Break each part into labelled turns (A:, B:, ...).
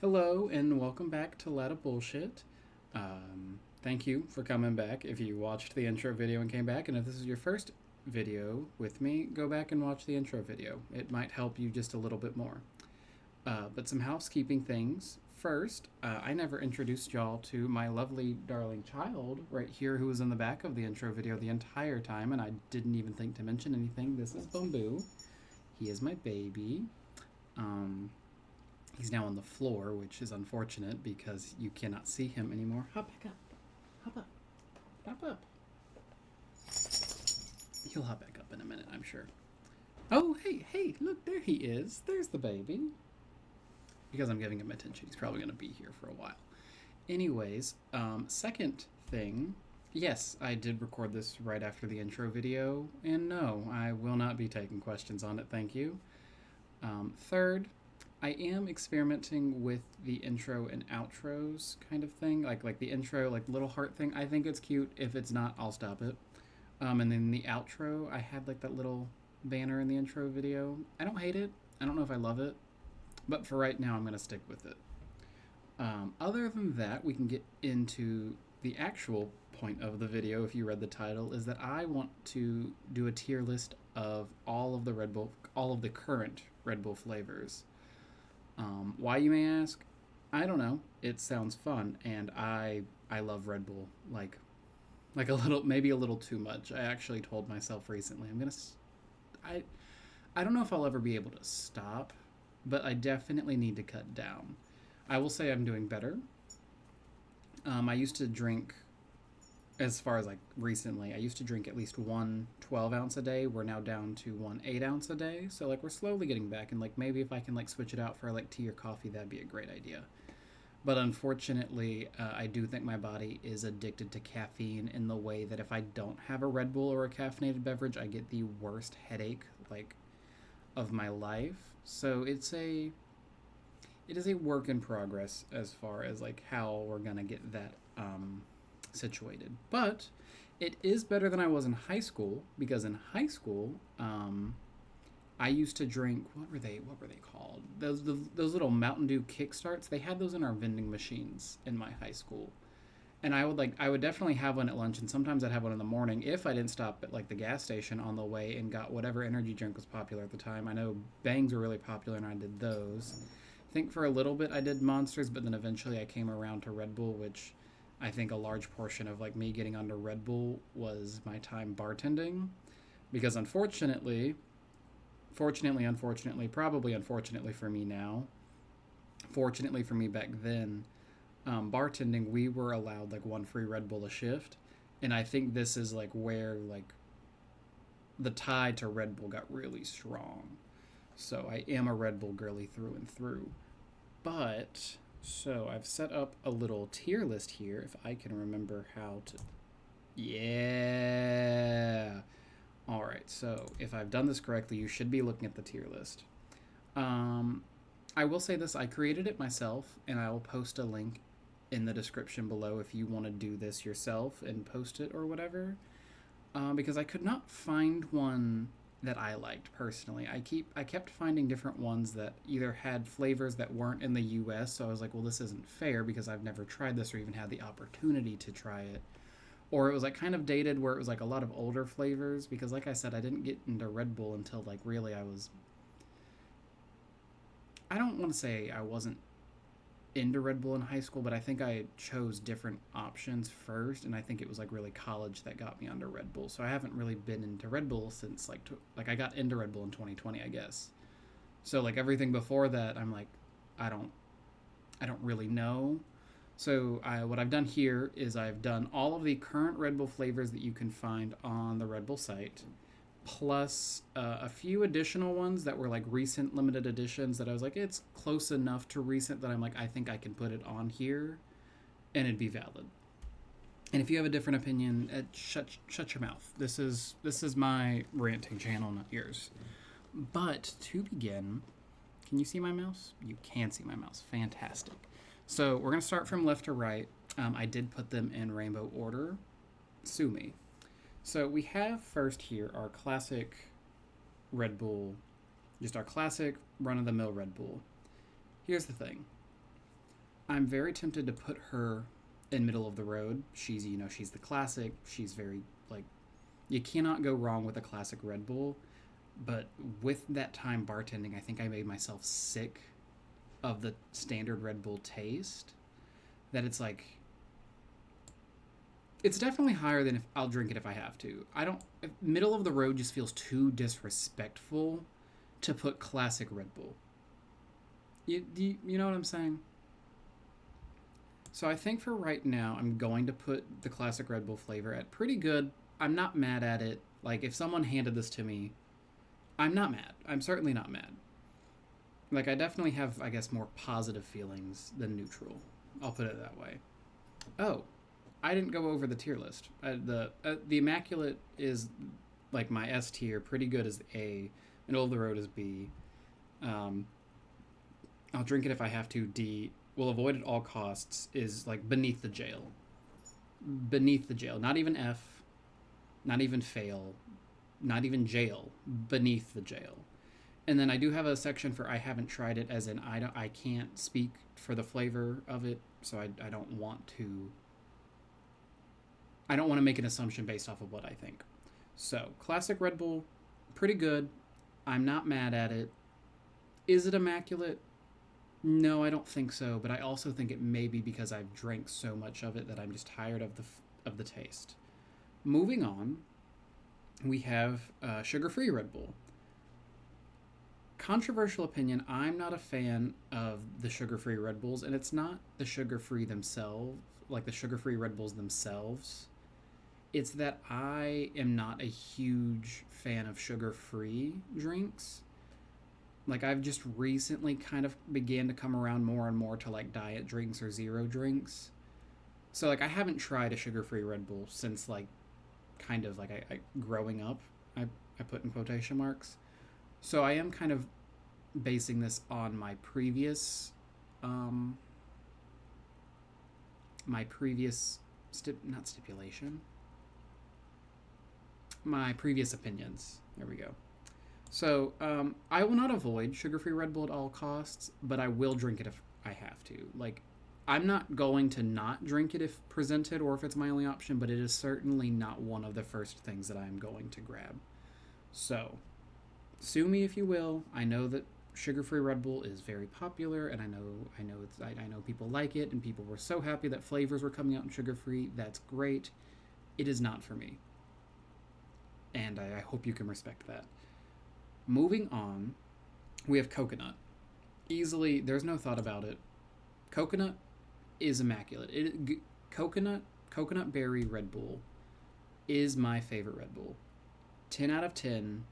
A: Hello and welcome back to Latta Bullshit. Thank you for coming back. If you watched the intro video and came back, and if this is your first video with me, go back and watch the intro video. It might help you just a little bit more. But some housekeeping things. First, I never introduced y'all to my lovely darling child right here who was in the back of the intro video the entire time, and I didn't even think to mention anything. This is Bamboo. He is my baby. Um, He's now on the floor, which is unfortunate because you cannot see him anymore. Hop back up. Hop up. Hop up. He'll hop back up in a minute, I'm sure. Oh, hey, look, there he is. There's the baby. Because I'm giving him attention, he's probably going to be here for a while. Anyways, second thing. Yes, I did record this right after the intro video, and no, I will not be taking questions on it, thank you. Third, I am experimenting with the intro and outros kind of thing, like the intro, like little heart thing. I think it's cute. If it's not, I'll stop it. And then the outro, I had like that little banner in the intro video. I don't hate it. I don't know if I love it, but for right now, I'm gonna stick with it. Other than that, we can get into the actual point of the video. If you read the title, is that I want to do a tier list of all of the Red Bull, all of the current Red Bull flavors. Why, you may ask? I don't know. It sounds fun, and I love Red Bull like a little, maybe a little too much. I actually told myself recently I I don't know if I'll ever be able to stop, but I definitely need to cut down. I will say I'm doing better. I used to drink, as far as like recently, I used to drink at least one 12-ounce a day. We're now down to one 8-ounce a day. So like we're slowly getting back, and like maybe if I can like switch it out for like tea or coffee, that'd be a great idea. But unfortunately, I do think my body is addicted to caffeine in the way that if I don't have a Red Bull or a caffeinated beverage, I get the worst headache like of my life. So it is a work in progress as far as like how we're gonna get that situated. But it is better than I was in high school, because in high school, I used to drink, what were they called? Those little Mountain Dew kickstarts. They had those in our vending machines in my high school. And I would definitely have one at lunch, and sometimes I'd have one in the morning if I didn't stop at like the gas station on the way and got whatever energy drink was popular at the time. I know Bangs were really popular, and I did those. I think for a little bit I did Monsters, but then eventually I came around to Red Bull, which I think a large portion of like me getting onto Red Bull was my time bartending, because unfortunately, probably unfortunately for me now, fortunately for me back then, bartending, we were allowed like one free Red Bull a shift, and I think this is like where like the tie to Red Bull got really strong. So I am a Red Bull girly through and through. But so I've set up a little tier list here, if I can remember how to. Yeah. All right. So if I've done this correctly, you should be looking at the tier list. Um, I will say this: I created it myself, and I will post a link in the description below if you want to do this yourself and post it or whatever. Because I could not find one that I liked personally. I kept finding different ones that either had flavors that weren't in the US, so I was like, well, this isn't fair because I've never tried this or even had the opportunity to try it. Or it was like kind of dated where it was like a lot of older flavors, because like I said, I didn't get into Red Bull until like really I don't want to say I wasn't into Red Bull in high school, but I think I chose different options first, and I think it was like really college that got me onto Red Bull. So I haven't really been into Red Bull since like I got into Red Bull in 2020, I guess. So like everything before that, I'm like, I don't I don't really know. So what I've done here is I've done all of the current Red Bull flavors that you can find on the Red Bull site, plus a few additional ones that were like recent limited editions that I was like, it's close enough to recent that I'm like, I think I can put it on here and it'd be valid. And if you have a different opinion, shut your mouth. This is my ranting channel, not yours. But to begin, can you see my mouse? You can see my mouse. Fantastic. So we're going to start from left to right. I did put them in rainbow order. Sue me. So we have first here our classic Red Bull, just our classic run-of-the-mill Red Bull. Here's the thing. I'm very tempted to put her in middle of the road. She's, she's the classic. She's very, like, you cannot go wrong with a classic Red Bull. But with that time bartending, I think I made myself sick of the standard Red Bull taste. That it's like, it's definitely higher than if I'll drink it if I have to. I don't. Middle of the road just feels too disrespectful to put classic Red Bull. You know what I'm saying? So I think for right now, I'm going to put the classic Red Bull flavor at pretty good. I'm not mad at it. Like, if someone handed this to me, I'm not mad. I'm certainly not mad. Like, I definitely have, I guess, more positive feelings than neutral. I'll put it that way. Oh, I didn't go over the tier list. The Immaculate is like my S tier. Pretty good is A. Middle of the road is B. Um, I'll drink it if I have to. D. Will avoid at all costs is like beneath the jail. Beneath the jail. Not even F. Not even fail. Not even jail. Beneath the jail. And then I do have a section for I haven't tried it, as in I can't speak for the flavor of it, so I don't want to. I don't want to make an assumption based off of what I think. So, classic Red Bull, pretty good. I'm not mad at it. Is it immaculate? No, I don't think so, but I also think it may be because I've drank so much of it that I'm just tired of the taste. Moving on, we have sugar-free Red Bull. Controversial opinion, I'm not a fan of the sugar-free Red Bulls, and it's not the sugar-free themselves, like the sugar-free Red Bulls themselves. It's that I am not a huge fan of sugar-free drinks. Like, I've just recently kind of began to come around more and more to, like, diet drinks or zero drinks. So, like, I haven't tried a sugar-free Red Bull since, like, kind of, like, I growing up, I put in quotation marks. So I am kind of basing this on my previous, not stipulation, my previous opinions. There we go. So I will not avoid sugar-free Red Bull at all costs, but I will drink it if I have to. Like, I'm not going to not drink it if presented or if it's my only option, but it is certainly not one of the first things that I'm going to grab. So, sue me if you will. I know that sugar-free Red Bull is very popular, and I know people like it, and people were so happy that flavors were coming out in sugar-free. That's great. It is not for me, and I hope you can respect that. Moving on, we have coconut. Easily, there's no thought about it. Coconut is immaculate. Coconut berry Red Bull is my favorite Red Bull. 10 out of 10.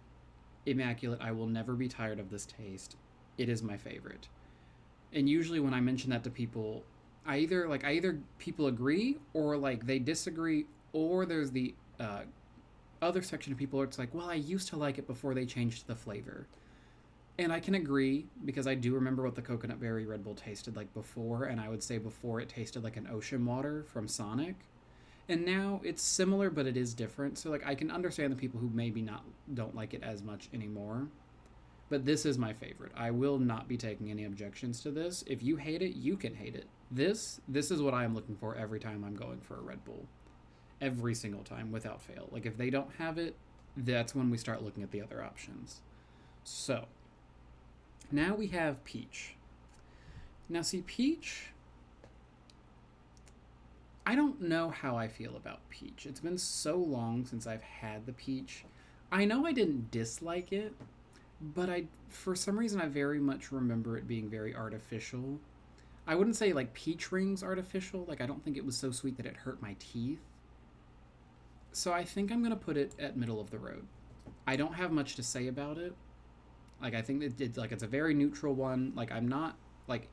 A: Immaculate. I will never be tired of this taste. It is my favorite. And usually when I mention that to people, I either people agree or like they disagree, or there's the other section of people where it's like, well, I used to like it before they changed the flavor. And I can agree, because I do remember what the coconut berry Red Bull tasted like before, and I would say before it tasted like an ocean water from Sonic. And now it's similar, but it is different. So, like, I can understand the people who maybe don't like it as much anymore. But this is my favorite. I will not be taking any objections to this. If you hate it, you can hate it. This is what I am looking for every time I'm going for a Red Bull. Every single time, without fail. Like, if they don't have it, that's when we start looking at the other options. So, now we have peach. Now, see, peach, I don't know how I feel about peach. It's been so long since I've had the peach. I know I didn't dislike it, but for some reason, I very much remember it being very artificial. I wouldn't say, like, peach rings artificial. Like, I don't think it was so sweet that it hurt my teeth. So I think I'm going to put it at middle of the road. I don't have much to say about it. Like, I think it's a very neutral one. Like, I'm not, like,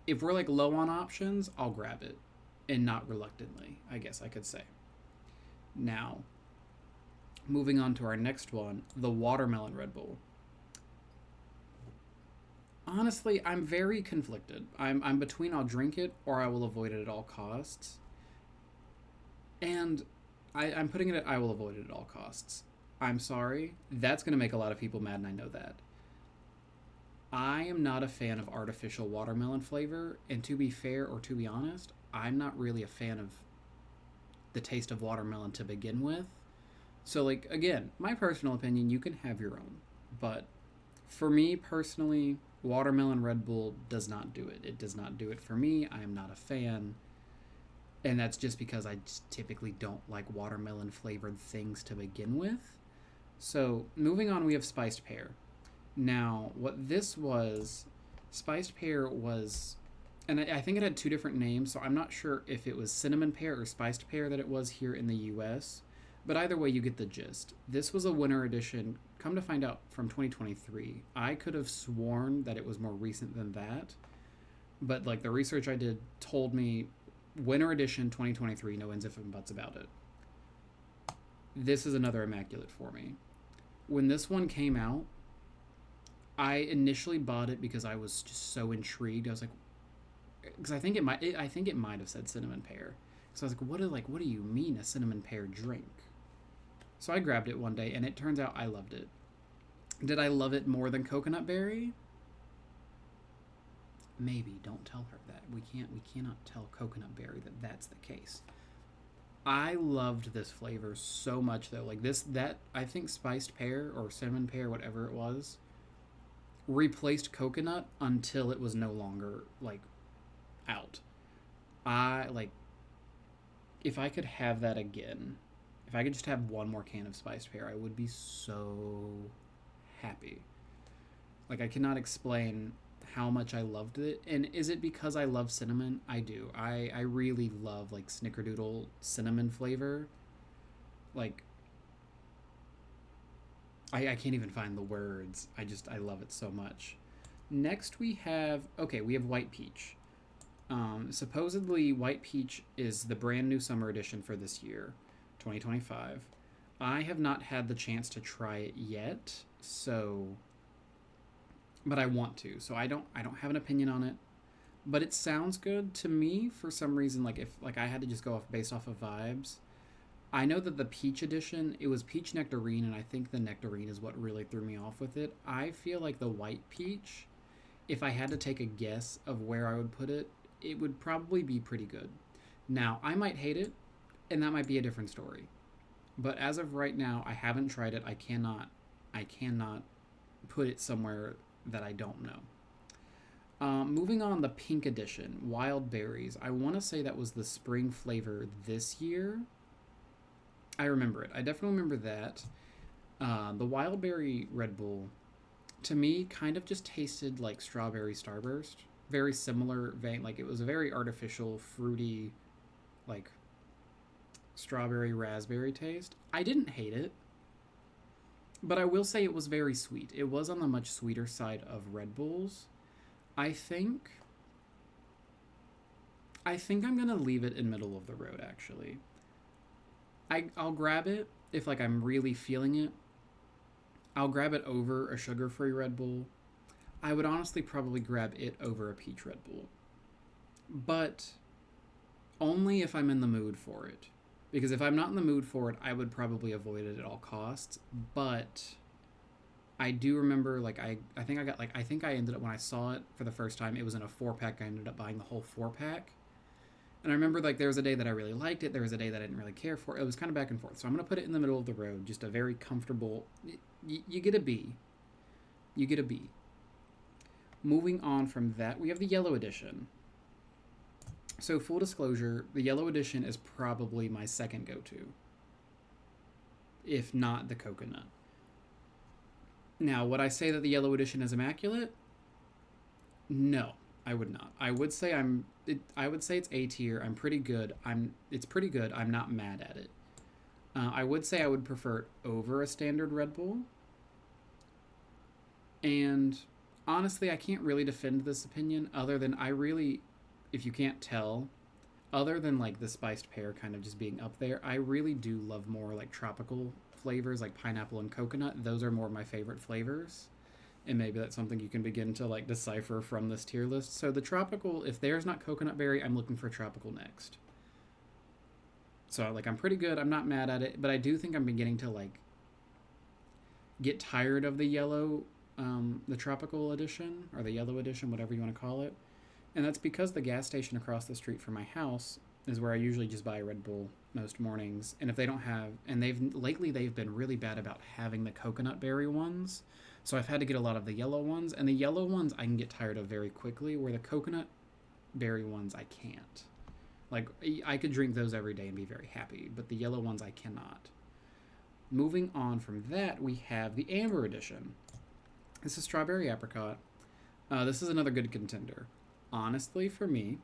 A: if we're, like, low on options, I'll grab it. And not reluctantly, I guess I could say. Now, moving on to our next one, the watermelon Red Bull. Honestly, I'm very conflicted. I'm between I'll drink it or I will avoid it at all costs. And I'm putting it at I will avoid it at all costs. I'm sorry. That's going to make a lot of people mad, and I know that. I am not a fan of artificial watermelon flavor, and to be fair or to be honest, I'm not really a fan of the taste of watermelon to begin with. So, like, again, my personal opinion, you can have your own. But for me personally, watermelon Red Bull does not do it. It does not do it for me. I am not a fan. And that's just because I just typically don't like watermelon flavored things to begin with. So, moving on, we have spiced pear. Now, what this was, spiced pear was, and I think it had two different names, so I'm not sure if it was cinnamon pear or spiced pear that it was here in the US. But either way, you get the gist. This was a winter edition, come to find out, from 2023. I could have sworn that it was more recent than that. But, like, the research I did told me winter edition 2023, no ends, ifs, and buts about it. This is another immaculate for me. When this one came out, I initially bought it because I was just so intrigued. I was like, because I think it might have said cinnamon pear. So I was like, what do you mean a cinnamon pear drink? So I grabbed it one day, and it turns out I loved it. Did I love it more than coconut berry? Maybe. Don't tell her that. We cannot tell coconut berry that that's the case. I loved this flavor so much though. Like that I think spiced pear or cinnamon pear, whatever it was, replaced coconut until it was no longer like out. I like if I could have that again, if I could just have one more can of spiced pear, I would be so happy. Like I cannot explain how much I loved it. And is it because I love cinnamon? I do. I really love like snickerdoodle cinnamon flavor. Like I can't even find the words. I love it so much. Next we have white peach. Supposedly white peach is the brand new summer edition for this year, 2025. I have not had the chance to try it yet, but I want to. So I don't have an opinion on it, but it sounds good to me for some reason. Like if I had to just go based off of vibes. I know that the peach edition, it was peach nectarine, and I think the nectarine is what really threw me off with it. I feel like the white peach, if I had to take a guess of where I would put it, it would probably be pretty good. Now, I might hate it, and that might be a different story. But as of right now, I haven't tried it. I cannot put it somewhere that I don't know. Moving on, the pink edition, wild berries. I want to say that was the spring flavor this year. I remember it. I definitely remember that. The wild berry Red Bull, to me, kind of just tasted like strawberry starburst. Very similar vein. Like it was a very artificial, fruity, like strawberry raspberry taste. I didn't hate it, but I will say it was very sweet. It was on the much sweeter side of Red Bulls. I think I'm gonna leave it in middle of the road. Actually, I'll grab it if like I'm really feeling it. I'll grab it over a sugar-free Red Bull. I would honestly probably grab it over a peach Red Bull, but only if I'm in the mood for it. Because if I'm not in the mood for it, I would probably avoid it at all costs. But I do remember, like, I think I ended up, when I saw it for the first time, it was in a 4-pack. I ended up buying the whole 4-pack. And I remember, like, there was a day that I really liked it. There was a day that I didn't really care for it. It was kind of back and forth. So I'm going to put it in the middle of the road. Just a very comfortable, you get a B. You get a B. Moving on from that, we have the yellow edition. So full disclosure, the yellow edition is probably my second go-to, if not the coconut. Now, would I say that the yellow edition is immaculate? No, I would not. I would say it's A tier. I'm pretty good. It's pretty good. I'm not mad at it. I would say I would prefer it over a standard Red Bull. And honestly, I can't really defend this opinion other than if you can't tell, other than like the spiced pear kind of just being up there, I really do love more like tropical flavors like pineapple and coconut. Those are more of my favorite flavors. And maybe that's something you can begin to like decipher from this tier list. So the tropical, if there's not coconut berry, I'm looking for tropical next. So like I'm pretty good. I'm not mad at it, but I do think I'm beginning to like get tired of the yellow the tropical edition or the yellow edition, whatever you want to call it. And that's because the gas station across the street from my house is where I usually just buy Red Bull most mornings. And if they don't have, and they've been really bad about having the coconut berry ones. So I've had to get a lot of the yellow ones, and the yellow ones I can get tired of very quickly, where the coconut berry ones I can't. Like, I could drink those every day and be very happy, but the yellow ones I cannot. Moving on from that, we have the amber edition. This is strawberry apricot. This is another good contender. Honestly, for me,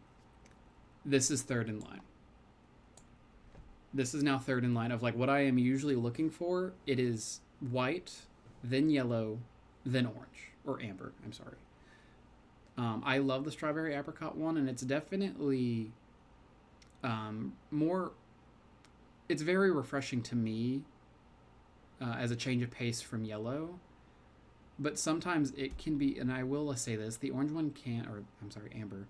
A: this is third in line. This is now third in line of like what I am usually looking for. It is white, then yellow, then orange, or amber, I'm sorry. I love the strawberry apricot one, and it's definitely more, it's very refreshing to me as a change of pace from yellow. But sometimes it can be, and I will say this, the orange one amber,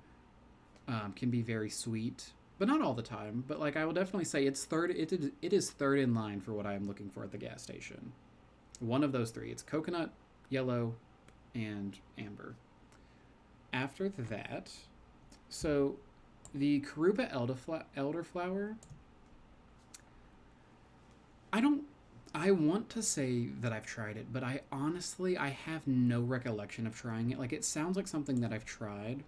A: can be very sweet, but not all the time. But like I will definitely say it's third. It is third in line for what I am looking for at the gas station. One of those three. It's coconut, yellow, and amber. After that, so the Karuba elderflower. I want to say that I've tried it, but I have no recollection of trying it. Like, it sounds like something that I've tried,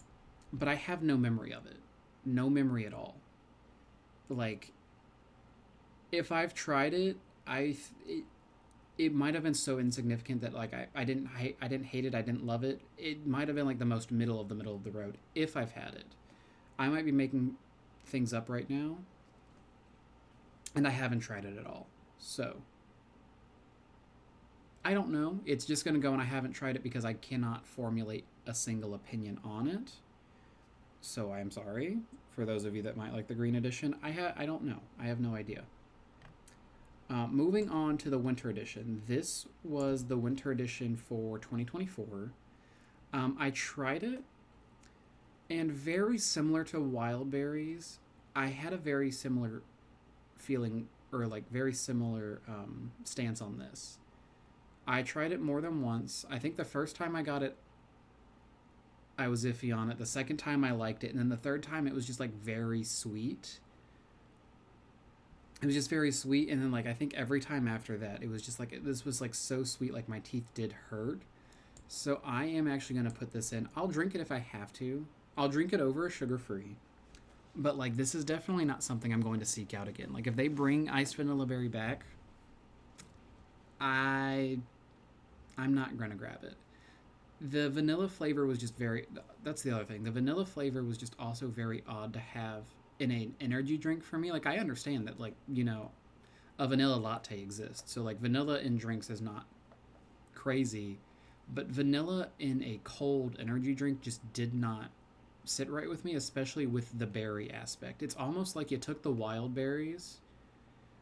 A: but I have no memory of it. No memory at all. Like, if I've tried it, it might have been so insignificant that like I didn't hate it, I didn't love it. It might have been like the most middle of the road if I've had it. I might be making things up right now, and I haven't tried it at all. So I don't know. It's just going to go, and I haven't tried it because I cannot formulate a single opinion on it. So I'm sorry for those of you that might like the green edition. I don't know. I have no idea. Moving on to the winter edition. This was the winter edition for 2024. I tried it, and very similar to wild berries, I had a very similar feeling, or like very similar stance on this. I tried it more than once. I think the first time I got it, I was iffy on it. The second time I liked it, and then the third time it was just like very sweet. It was just very sweet, and then like I think every time after that, it was just like this was like so sweet, like my teeth did hurt. So I am actually gonna put this in. I'll drink it if I have to. I'll drink it over a sugar-free. But like this is definitely not something I'm going to seek out again. Like if they bring iced vanilla berry back, I'm not gonna grab it. The vanilla flavor was just very. That's the other thing. The vanilla flavor was just also very odd to have in an energy drink for me. Like I understand that, like, you know, a vanilla latte exists, so like vanilla in drinks is not crazy, but vanilla in a cold energy drink just did not sit right with me, especially with the berry aspect. It's almost like you took the wild berries,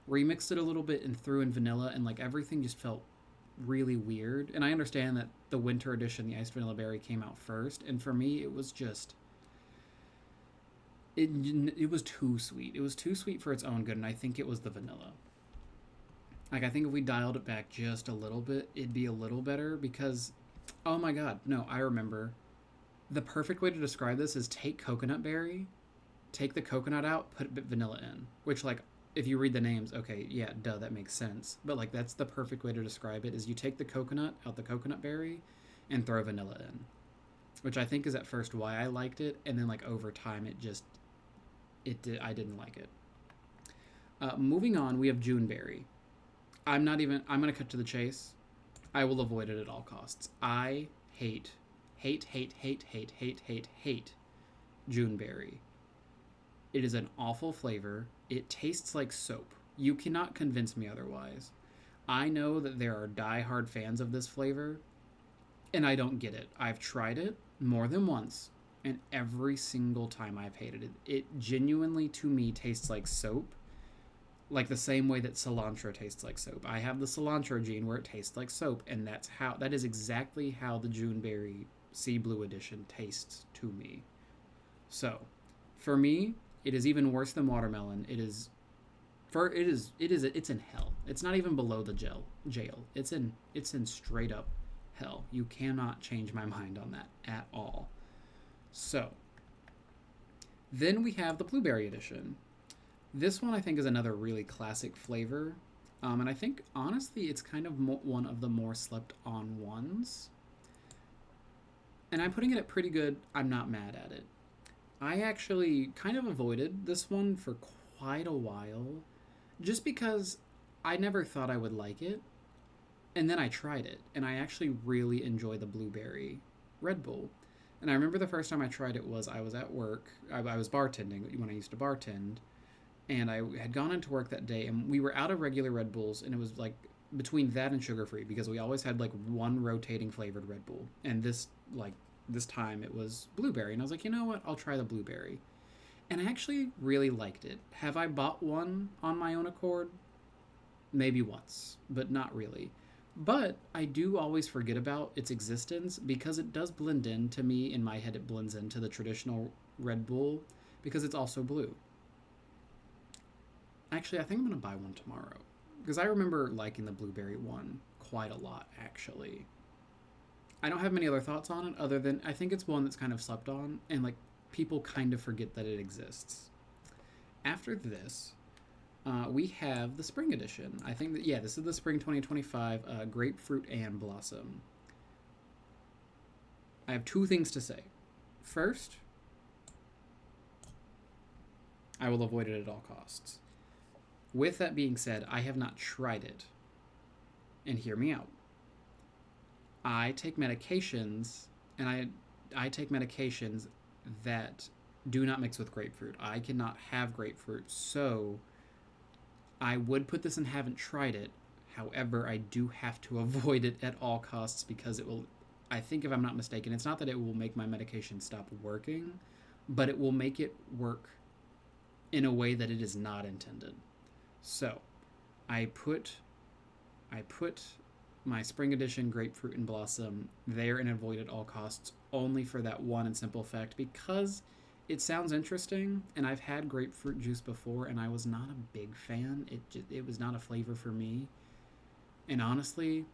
A: remixed it a little bit, and threw in vanilla, and like everything just felt really weird. And I understand that the winter edition, the iced vanilla berry, came out first, and for me it was just it was too sweet. It was too sweet for its own good, and I think it was the vanilla. Like I think if we dialed it back just a little bit, it'd be a little better. Because oh my god, no, I remember the perfect way to describe this is take coconut berry, take the coconut out, put vanilla in, which like if you read the names, okay, yeah, duh, that makes sense. But like that's the perfect way to describe it, is you take the coconut out, the coconut berry, and throw vanilla in, which I think is at first why I liked it, and then like over time I didn't like it. Moving on, we have Juneberry. I'm going to cut to the chase. I will avoid it at all costs. I hate Juneberry. It is an awful flavor. It tastes like soap. You cannot convince me otherwise. I know that there are diehard fans of this flavor, and I don't get it. I've tried it more than once, and every single time I've hated it. It genuinely, to me, tastes like soap, like the same way that cilantro tastes like soap. I have the cilantro gene where it tastes like soap, and that is exactly how the Juneberry Sea Blue Edition tastes to me. So, for me, it is even worse than watermelon. It's in hell. It's not even below the jail. It's in straight up hell. You cannot change my mind on that at all. So, then we have the blueberry edition. This one I think is another really classic flavor. And I think, honestly, it's kind of one of the more slept on ones. And I'm putting it at pretty good. I'm not mad at it. I actually kind of avoided this one for quite a while, just because I never thought I would like it. And then I tried it, and I actually really enjoy the blueberry Red Bull. And I remember the first time I tried it was I was at work. I was bartending when I used to bartend. And I had gone into work that day, and we were out of regular Red Bulls, and it was like between that and sugar-free, because we always had like one rotating flavored Red Bull. And this time it was blueberry, and I was like, you know what? I'll try the blueberry. And I actually really liked it. Have I bought one on my own accord? Maybe once, but not really. But I do always forget about its existence because it does blend in to me. In my head, it blends into the traditional Red Bull because it's also blue. Actually, I think I'm going to buy one tomorrow because I remember liking the blueberry one quite a lot, actually. I don't have many other thoughts on it other than I think it's one that's kind of slept on and like people kind of forget that it exists. After this, we have the spring edition. I think that, yeah, this is the spring 2025 grapefruit and blossom. I have two things to say. First, I will avoid it at all costs. With that being said, I have not tried it. And hear me out. I take medications, and I take medications that do not mix with grapefruit. I cannot have grapefruit, so I would put this in haven't tried it. However, I do have to avoid it at all costs because it will, I think if I'm not mistaken, it's not that it will make my medication stop working, but it will make it work in a way that it is not intended. So, I put my spring edition grapefruit and blossom there and avoid at all costs only for that one and simple fact because it sounds interesting, and I've had grapefruit juice before and I was not a big fan. It was not a flavor for me. And honestly,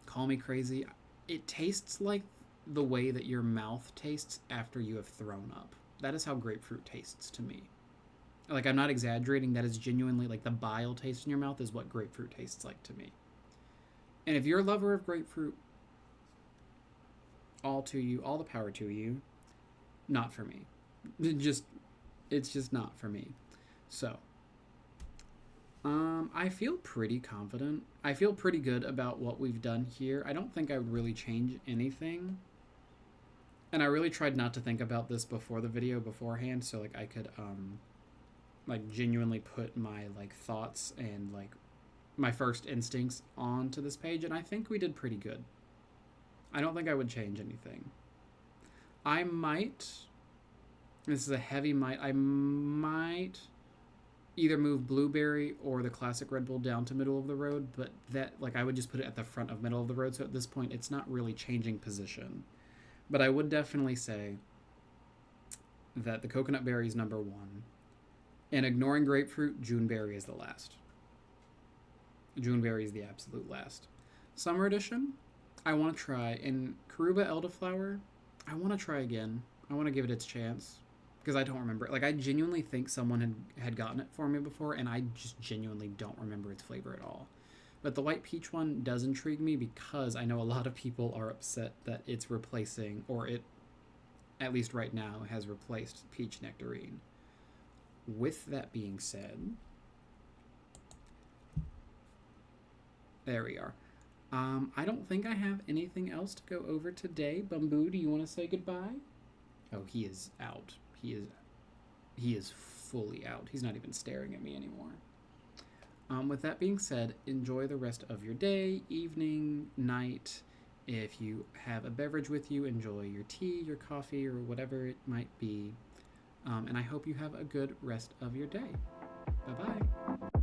A: call me crazy, it tastes like the way that your mouth tastes after you have thrown up. That is how grapefruit tastes to me. Like, I'm not exaggerating. That is genuinely, like, the bile taste in your mouth is what grapefruit tastes like to me. And if you're a lover of grapefruit, all to you, all the power to you. Not for me. It's just not for me. So, I feel pretty confident. I feel pretty good about what we've done here. I don't think I would really change anything. And I really tried not to think about this before the video beforehand, so, like, I could, like, genuinely put my, like, thoughts and, like, my first instincts onto this page, and I think we did pretty good. I don't think I would change anything. I might, this is a heavy might, I might either move blueberry or the classic Red Bull down to middle of the road, but that, like, I would just put it at the front of middle of the road, so at this point it's not really changing position. But I would definitely say that the coconut berry is number one. And ignoring grapefruit, Juneberry is the last. Juneberry is the absolute last. Summer edition, I want to try. And Karuba elderflower, I want to try again. I want to give it its chance. Because I don't remember it. Like, I genuinely think someone had gotten it for me before, and I just genuinely don't remember its flavor at all. But the white peach one does intrigue me because I know a lot of people are upset that it's replacing, or it, at least right now, has replaced peach nectarine. With that being said, there we are. I don't think I have anything else to go over today. Bamboo, do you want to say goodbye? Oh, he is out. He is fully out. He's not even staring at me anymore. With that being said, enjoy the rest of your day, evening, night. If you have a beverage with you, enjoy your tea, your coffee, or whatever it might be. And I hope you have a good rest of your day. Bye-bye.